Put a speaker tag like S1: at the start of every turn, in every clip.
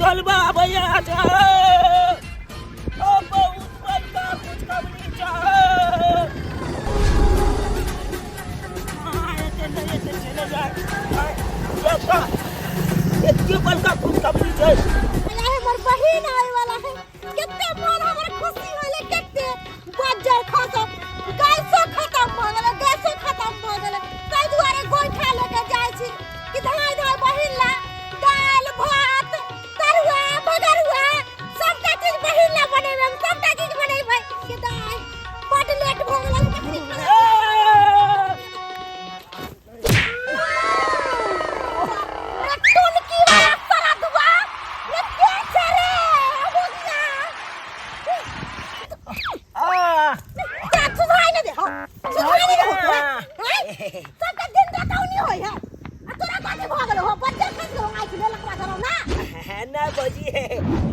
S1: तोलबा भैया जा ओ बहुत बड़का कुछ कबली जा ये चले जाए इतनी बड़का कुछ कबली जा
S2: अरे हमर बहिन आए वाला है कितने मन हमर खुशी होले कितने बाजार खासो गैसो खत्म भ गेल गैसो खत्म भ गेल तै दुआरे गोइठा लेके जाय छी कि धाय धाय बहिन ला दाल भात तरुआ बगरुआ सबटा चीज बहिन ला बनेबे हम सबटा चीज बनेबै कि दाय बड लेट भ गेल कखनी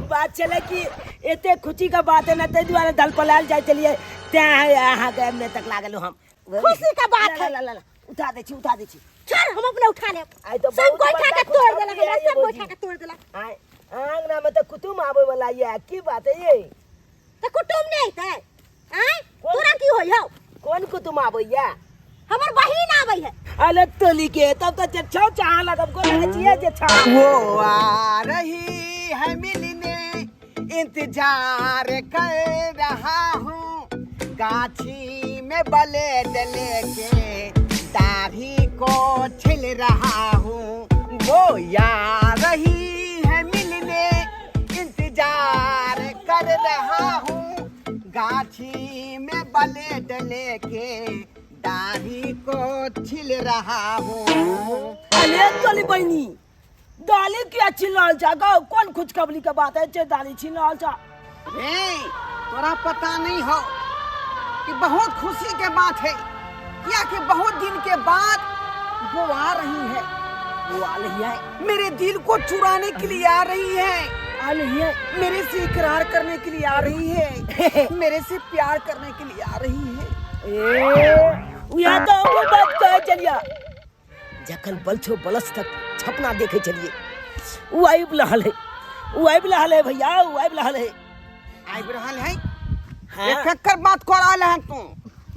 S1: बात चले कि एते खुशी का बात है ना ते द्वारा दल पलाल जाय चलिए ते यहां गए में तक लागल हम
S2: खुशी का बात है
S1: ला उठा दे छी
S2: चल हम अपने उठा ले
S1: आई तो
S2: सब गोइठा के तोड़ देला हमरा सब गोइठा के तोड़ देला
S1: आई आंगना में तो कुटुम आवे वाला ये की बात है ये
S2: तो कुटुम नहीं थे हैं तोरा की होय हो
S1: कौन कुटुम आवे या
S2: हमर बहिन आवे है
S1: अरे तोली के तब तो छौ चाह लगब को लगे छिए जे छा
S3: वो आ रही है मिलने इंतजार कर रहा हूँ गाछी में ब्लेड लेके दाढ़ी को छिल रहा हूँ वो आ रही है मिलने इंतजार कर रहा हूँ गाछी में ब्लेड लेके दाढ़ी को छिल रहा हूँ
S1: अरे तोली बहनी दाली क्या छिलाल जा गो कौन खुशखबरी का बात है जे दाली छिलाल जा
S3: रे तोरा पता नहीं हो कि बहुत खुशी के बात है क्या कि बहुत दिन के बाद वो आ रही है
S1: वो आ रही है
S3: मेरे दिल को चुराने के लिए आ रही है
S1: आ रही है
S3: मेरे से इकरार करने के लिए आ रही है मेरे से प्यार करने के लिए आ रही है
S1: या तो वो बात कह चलिया जखन बलछो बलस तक छपना देखे चलिए वो आइब रहल है भैया वो आइब रहल है
S3: आइब रहल है
S1: हाँ?
S3: एक बात कर रहल है तू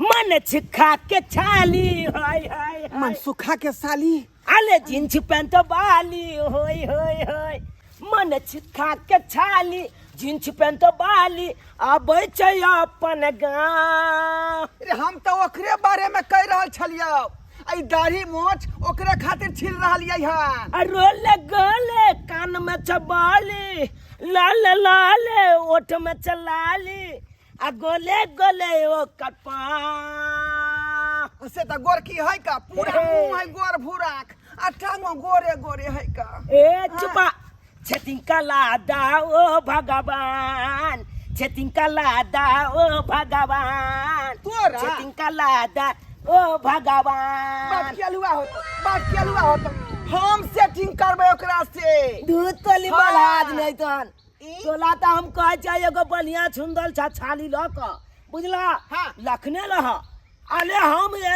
S1: मन छिखा के छाली हाय हाय
S3: मन सुखा के साली
S1: आले जींस पैंट वाली होय होय होय मन छिखा के छाली जींस पैंट वाली आबै छै अपन गाँव
S3: रे हम तो ओकरे बारे में कह रहल छलियौ आई दाढ़ी मोछ ओकरे खातिर छिल रहलियै हन
S1: रोले गोले कान में चबाली लाल लाल ओठ में चलाली आ गोले गोले ओ कपा
S3: उसे तो गोर की है का पूरा मुंह है गोर भूराक आ टांगो गोरे गोरे है का
S1: ए चुपा छतिन का लादा ओ भगवान छतिन का लादा ओ भगवान
S3: तोरा
S1: छतिन का लादा ओ भगवान
S3: बात क्या हुआ होता हम सेटिंग करबे ओकरा से
S1: दूध तोली
S3: हाँ।
S1: बलाद नहीं तन तोला तो हम कह चाहिए एगो बढ़िया सुंदर छाली ल क बुझला
S3: हाँ।
S1: लखने रह अरे हम ये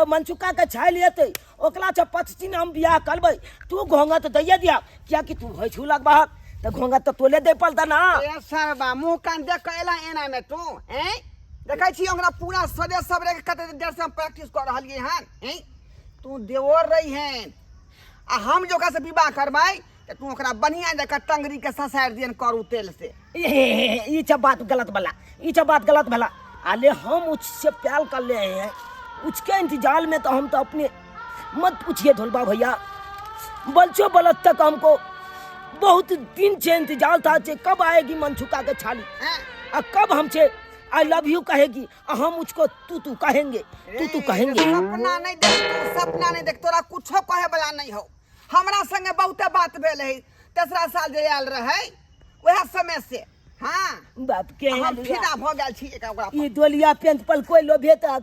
S1: मनसुका के छाली लेते ओकला से 25 दिन हम बियाह करबै तू घोंगा तो दैया दिया क्या कि तू होय छु लगबा तो घोंगा तो तोले दे पड़ता ना
S3: ए सरबा मुंह कान देख कैला एना में तू हैं देखै छी ओकरा पूरा सदे सबरे के कते देर से हम प्रैक्टिस कर रहलियै हन हैं तू देवर रही हैं आ हम जो से विवाह करबै त तू ओकरा बढ़िया जका टंगरी के ससार दियन करू तेल से
S1: ये सब बात गलत भला अले हम उससे प्यार कर ले हैं उसके इंतजार में तो हम तो अपने मत पूछिए धोलबा भैया बलचो बलत तक हमको बहुत दिन से इंतजार था कि कब आएगी मनसुका के छाली और कब हमसे आई लव यू कहेगी और हम उसको तू कहेंगे तू कहेंगे
S3: सपना नहीं देख तोरा कुछो कहे वाला नहीं हो हमरा संगे बहुते बात भेल है तेसरा साल जे आयल रहे वह समय से हाँ
S1: बाप के
S3: हम फिदा भ गेल छी एकरा
S1: ई दोलिया पेंट पर कोई लोभेता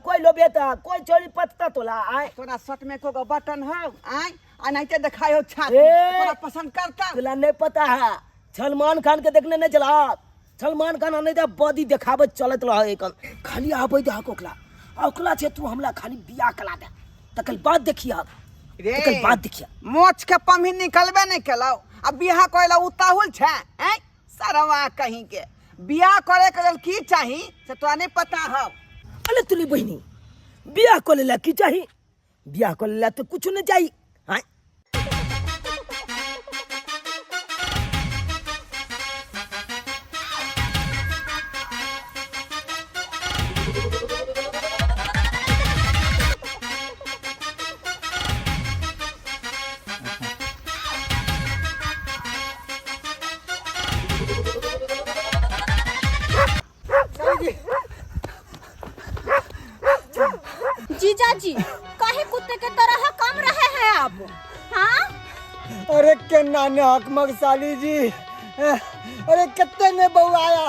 S1: कोई चोरी पत्ता तोला आए
S3: तोरा शर्ट में को बटन हो आए आ नहीं ते दिखायो छाती तोरा पसंद करता
S1: तोला नहीं पता है सलमान खान के देखने नहीं चला सलमान खान नहीं तो बॉडी देखावे चलत रह एकन खाली आबै दे ओकला छे तू हमला खाली बियाह कला दे तकल बाद देखिए एकर बात देखिए
S3: मोच के पम्ही निकलबे नहीं केलौ अब बियाह करेला उताहुल छै हैं सरवा कहीं के बियाह करे के लेल की चाही से तोरा नहीं पता हौ
S1: अरे तुली बहिनी बियाह को लेला की चाही बियाह को लेला तो कुछ नहीं चाहिए हाँ
S2: जीजा जी काहे कुत्ते के तरह काम रहे हैं आप? हाँ
S4: अरे केना ने हकमक साली जी अरे कितने ने बहू आया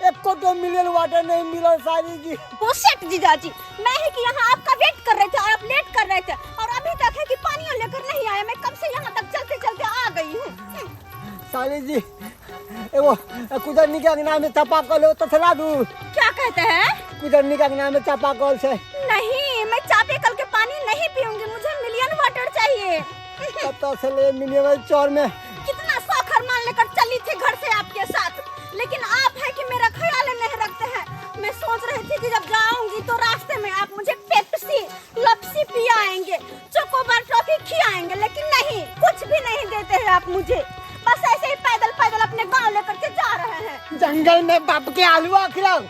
S4: एको तो मिनरल वाटर नहीं मिला साली जी।
S2: बुशेट जीजा जी मैं ही कि यहाँ आपका वेट कर रहे थे और आप लेट कर रहे थे और अभी तक है कि पानी लेकर नहीं आया। मैं कब से यहाँ तक चलते चलते आ गई हूँ।
S4: साली जी एगो कुदरनी के अंगना में चापाकल हो तो चला दूं।
S2: क्या कहते हैं?
S4: कुदरनी के अंगना में चापाकल से
S2: नहीं मैं चापेकल के पानी नहीं पीऊंगी, मुझे मिलियन वाटर चाहिए।
S4: पता से ले मिनरल चौर में
S2: कितना शौखर मान लेकर चली थी घर से आपके साथ, लेकिन आप है कि मेरा ख्याल नहीं रखते हैं। मैं सोच रही थी कि जब जाऊंगी तो रास्ते में आप मुझे पेप्सी लपसी पियाएंगे, चोकोबार टॉफी खिलाएंगे, लेकिन नहीं, कुछ भी नहीं देते हैं आप मुझे। बस ऐसे ही पैदल पैदल अपने गांव लेकर के जा रहे हैं।
S4: जंगल में बाप के आलूआ खिलाओ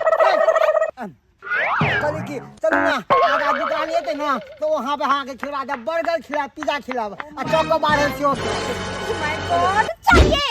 S4: कल की चलो ना आगे दुकान ये थे ना तो वहाँ पे हाँ के खिला दे, बर्गर खिला, पिज्जा खिला और चोकोबार है।
S2: Oh my God, चाहिए